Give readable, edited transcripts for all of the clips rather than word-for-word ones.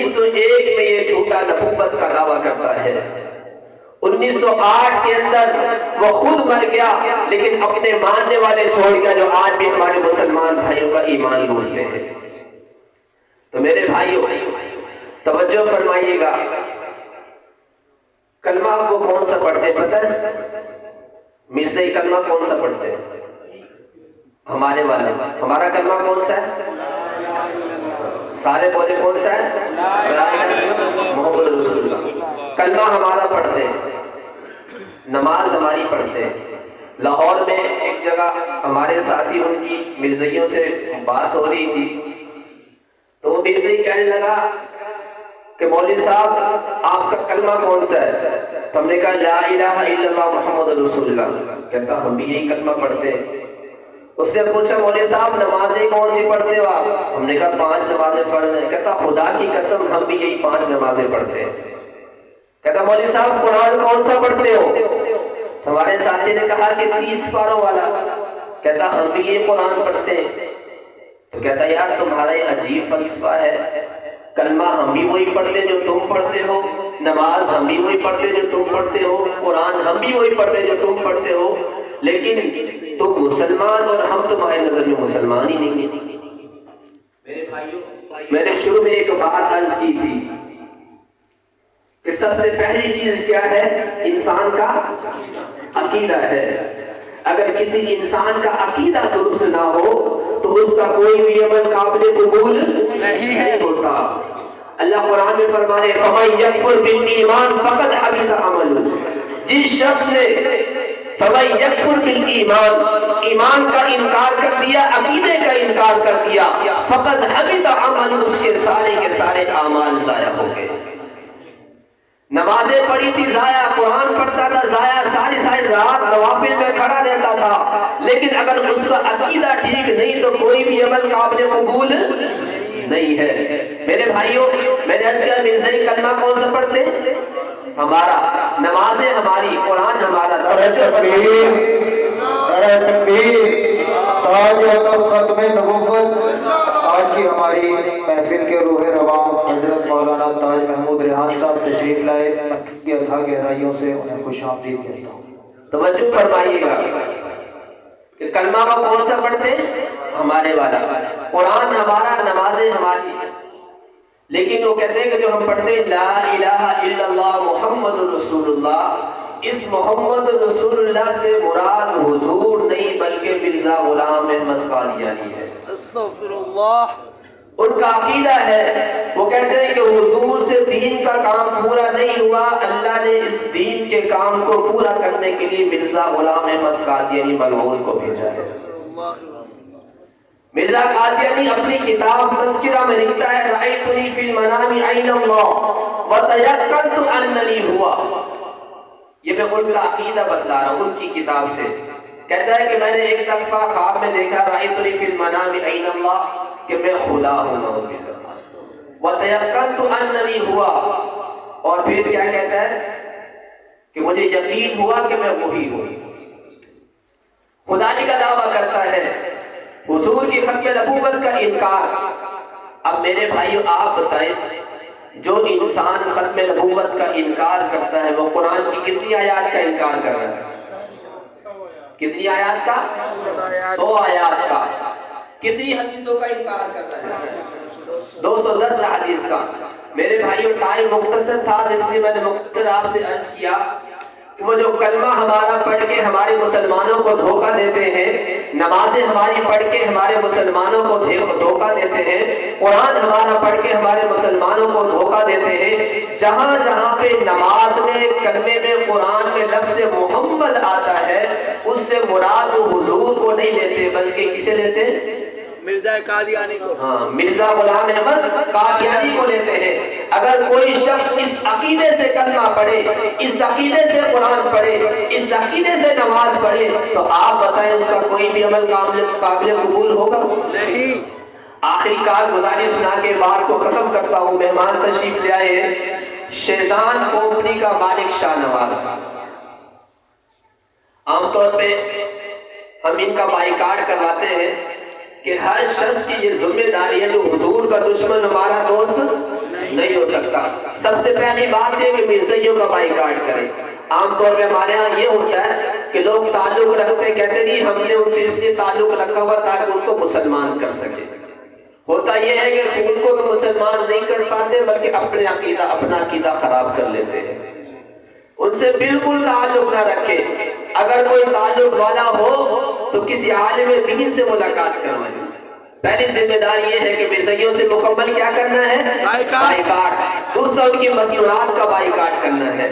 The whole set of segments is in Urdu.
1901 میں یہ جھوٹا نبوت کا دعویٰ کرتا ہے. 1908 کے اندر وہ خود مر گیا لیکن اپنے ماننے والے چھوڑ گیا جو آج بھی ہمارے مسلمان بھائیوں کا ایمان لوٹتے ہیں. تو میرے بھائیوں توجہ فرمائیے گا، کلمہ وہ کون سا پڑھتے ہیں پتہ ہے؟ مرزائی کلمہ کون سا پڑھتے ہیں؟ ہمارے والے. ہمارا کلمہ کون سا ہے؟ سارے بولے کون سا ہے؟ محمد رسول اللہ. کلمہ ہمارا پڑھتے ہیں، نماز ہماری پڑھتے ہیں. لاہور میں ایک جگہ ہمارے ساتھی ان کی مرزائیوں سے بات ہو رہی تھی تو وہ مرزائی کہنے لگا کہ مولوی صاحب آپ کا کلمہ کون سا ہے؟ تو ہم نے کہا لا الہ الا اللہ محمد رسول اللہ. کہتا ہم بھی یہی کلمہ پڑھتے ہیں. اس نے پوچھا مولوی صاحب نمازیں کون سی پڑھتے ہو آپ؟ ہم نے کہا 5 نمازیں فرض ہیں. کہتا خدا کی قسم ہم بھی یہی 5 نمازیں پڑھتے ہیں. کہتا مولوی صاحب قرآن کون سا پڑھتے ہو؟ ہمارے ساتھی نے کہا کہ 30 پاروں والا. کہتا ہم بھی یہ قرآن پڑھتے ہیں. تو کہتا یار تمہارا یہ عجیب فلسفہ ہے، کلمہ ہم بھی وہی پڑھتے جو تم پڑھتے ہو، نماز ہم بھی وہی پڑھتے جو تم پڑھتے ہو، قرآن ہم بھی وہی پڑھتے جو تم پڑھتے ہو، لیکن تم مسلمان اور ہم تمہاری نظر میں مسلمان ہی نہیں ہیں. میرے بھائیوں میں نے شروع میں ایک بات عرض کی تھی کہ سب سے پہلی چیز کیا ہے؟ انسان کا عقیدہ ہے. اگر کسی انسان کا عقیدہ درست نہ ہو تو اس کا کوئی بھی عمل قابل قبول نہیں ہوتا. اللہ قرآن میں فرمائے فَمَن يَكْفُرْ بِالْإِيمَانِ فَقَدْ حَبِطَ عَمَلُهُ. جس شخص نے فَمَن يَكْفُرْ بِالْإِيمَانِ ایمان کا انکار کر دیا، عقیدے کا انکار کر دیا، فَقَدْ حَبِطَ عَمَلُهُ اس کے سارے کے سارے اعمال ضائع ہو گئے. نمازیں پڑھی تھی ضائع، قرآن پڑھتا تھا ضائع، ساری رات نوافل میں کھڑا رہتا تھا، لیکن اگر اس کا عقیدہ ٹھیک نہیں تو کوئی بھی عمل قابل قبول نہیں ہے. میرے بھائیوں میں نے عرض کیا مرزائی کلمہ کون سا پڑھتے؟ ہمارا. نمازیں ہماری، قرآن ہمارا. ختم نبوت آج کی ہماری محفل کے روح رواں حضرت مولانا تاج محمود ریحان صاحب تشریف لائے. کی اتھا گہرائیوں سے انہیں خوش آمدید کہتا ہوں. توجہ فرمائیے گا کہ کلمہ کا کون سا پڑھتے؟ ہمارے والا. قرآن ہمارا، نمازیں ہماری. لیکن وہ کہتے ہیں کہ جو ہم پڑھتے ہیں لا الہ الا اللہ محمد رسول اللہ، اس محمد رسول اللہ سے مراد حضور نہیں بلکہ مرزا غلام احمد قادیانی ہے. استغفر اللہ. ان کا عقیدہ ہے، وہ کہتے ہیں کہ حضور سے دین کا کام پورا نہیں ہوا، اللہ نے اس دین کے کام کو پورا کرنے کے لیے مرزا غلام احمد قادیانی ملعون کو بھیجا ہے. مرزا قادیانی اپنی کتاب تذکرہ میں لکھتا ہے رأیتنی فی المنام عین اللہ وتیقنت اننی ہوا. یہ میں ان کا عقیدہ بتلا رہا ہوں ان کی کتاب سے. کہتا ہے کہ میں نے ایک دفعہ خواب میں دیکھا رأیتنی فی المنام عین اللہ کہ میں خدا ہوں، وتیقنت اننی ہوا. اور پھر کیا کہتا ہے کہ مجھے یقین ہوا کہ میں وہی ہوں. خدائی کا دعویٰ کرتا ہے، حضور کی ختم نبوت کا انکار. اب میرے بھائیو آپ بتائیں جو انسان ختم نبوت کا انکار کرتا ہے وہ قرآن کی کتنی آیات کا انکار کر رہا ہے؟ کتنی آیات کا؟ 100 آیات کا. کتنی حدیثوں کا انکار کر رہا ہے؟ 210 حدیث کا. میرے بھائیو ٹائم مختصر تھا اس لیے میں نے مختصر آپ سے عرض کیا کہ وہ جو کلمہ ہمارا پڑھ کے ہمارے مسلمانوں کو دھوکہ دیتے ہیں، نمازیں ہماری پڑھ کے ہمارے مسلمانوں کو دھوکہ دیتے ہیں، قرآن ہمارا پڑھ کے ہمارے مسلمانوں کو دھوکہ دیتے ہیں، جہاں جہاں پہ نماز میں، کلمے میں، قرآن میں لفظ محمد آتا ہے اس سے مراد حضور کو نہیں لیتے بلکہ کسے لیتے؟ مرزا قادیانی کو. ہاں، مرزا غلام احمد قادیانی کو لیتے ہیں. اگر کوئی شخص اس عقیدے سے کلمہ پڑھے، اس عقیدے سے قرآن پڑھے، اس عقیدے سے نماز پڑھے تو آپ بتائیں اس کا کوئی بھی عمل قابل قبول ہوگا؟ نہیں. آخری کار گزارش سنا کے بات کو ختم کرتا ہوں. مہمان تشریف لے آئے ہیں شیطان کمپنی کا مالک شاہ نواز. عام طور پہ ہم ان کا بائیکاٹ کرواتے ہیں کہ ہر شخص کی یہ ذمہ داری ہے جو حضور کا دشمن ہمارا دوست نہیں ہو سب سے پہلی بات یہ کہ مرزائیوں کا بائیکاٹ کریں۔ عام طور پہ ہمارے ہاں یہ ہوتا ہے کہ لوگ تعلق رکھتے کہتے نہیں ہم نے ان سے اس لیے تعلق رکھا ہوا تاکہ ان کو مسلمان کر سکے۔ ہوتا یہ ہے کہ خود کو تو مسلمان نہیں کر پاتے بلکہ اپنا عقیدہ خراب کر لیتے ہیں۔ ان سے بالکل تعلق نہ رکھے، اگر کوئی تعلق والا ہو تو کسی عالم دین سے ملاقات کروائیں۔ پہلی ذمہ داری یہ ہے کہ مرزائیوں سے مکمل کیا کرنا ہے؟ بائیکاٹ۔ دوسرا ان کی مصنوعات کا بائیکاٹ کرنا ہے۔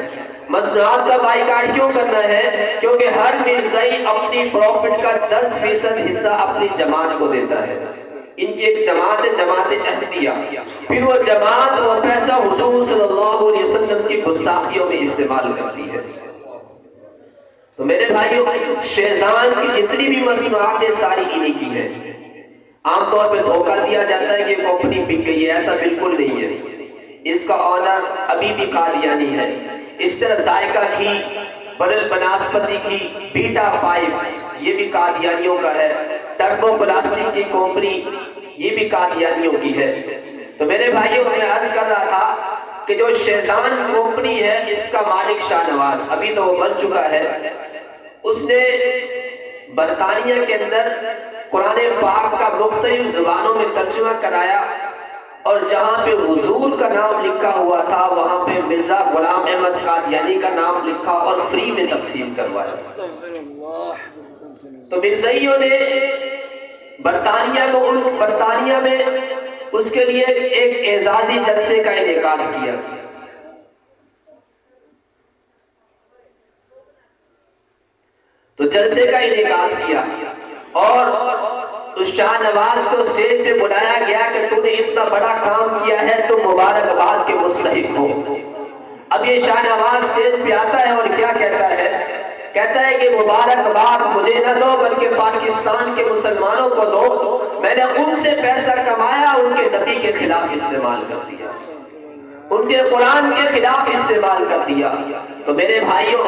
مصنوعات کا بائیکاٹ کیوں کرنا ہے؟ کیونکہ ہر مرزائی اپنی پروفٹ کا 10% حصہ اپنی جماعت کو دیتا ہے۔ ان کی ایک جماعت ہے، جماعت احمدیہ، پھر وہ جماعت وہ پیسہ حضور صلی اللہ علیہ وسلم کی گستاخیوں میں استعمال کرتی ہے۔ تو میرے بھائیوں، شیزان کی جتنی بھی مصنوعات ہیں ساری انہی کی ہیں۔ عام طور پہ دھوکہ دیا جاتا ہے کہ کمپنی بک گئی ہے، ایسا بالکل نہیں ہے۔ اس کا آنر ابھی بھی قادیانی ہے۔ اس طرح ذائقہ گھی، برل بناسپتی کی، بیٹا پائپ یہ بھی قادیانیوں کا ہے۔ ٹربو پلاسٹک کی کمپنی یہ بھی قادیانیوں کی ہے۔ تو میرے بھائیوں میں عرض کر رہا تھا کہ جو شیزان کمپنی ہے اس کا مالک شاہ نواز، ابھی تو وہ بن چکا ہے، اس نے برطانیہ کے اندر قرآن پاک کا مختلف زبانوں میں ترجمہ کرایا، اور جہاں پہ حضور کا نام لکھا ہوا تھا وہاں پہ مرزا غلام احمد قادیانی کا نام لکھا اور فری میں تقسیم کروایا۔ تو مرزائیوں نے برطانیہ میں اس کے لیے ایک اعزازی جلسے کا انعقاد کیا۔ تو جلسے کا انعقاد کیا اور اس شاہ نواز کو اسٹیج پہ بلایا گیا کہ تو نے اتنا بڑا کام کیا ہے تو مبارکباد کے مستحق ہو۔ اب یہ شاہ نواز اسٹیج پہ آتا ہے اور کیا کہتا ہے؟ کہتا ہے کہ مبارکباد مجھے نہ دو بلکہ پاکستان کے مسلمانوں کو دو، میں نے ان سے پیسہ کمایا، ان کے نبی کے خلاف استعمال کر دیا، ان کے قرآن کے خلاف استعمال کر دیا۔ تو میرے بھائیوں،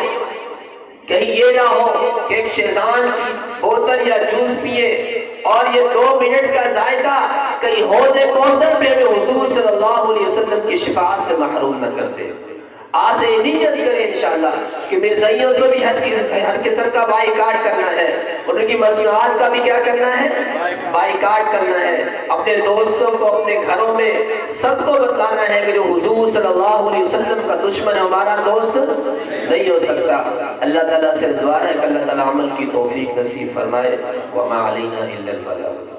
کہیں یہ نہ ہو کہ ایک شیزان کی بوتل یا جوس پیے اور یہ 2 منٹ کا ذائقہ کہیں حوض کوثر پہ ہمیں حضور صلی اللہ علیہ وسلم کی شفاعت سے محروم نہ کر دے۔ آج سے نیت کریں انشاءاللہ کہ مرزائیوں سے بھی ہر قسم کا بائیکاٹ کرنا ہے، ان کی مصنوعات کا بھی کیا کرنا ہے؟ بائیکاٹ کرنا ہے۔ اپنے دوستوں کو، اپنے گھروں میں سب کو بتانا ہے کہ جو حضور صلی اللہ علیہ وسلم کا دشمن ہمارا دوست نہیں ہو سکتا۔ اللہ تعالیٰ سے دعا ہے کہ اللہ تعالیٰ عمل کی توفیق نصیب فرمائے۔ وما علینا الا البلاغ۔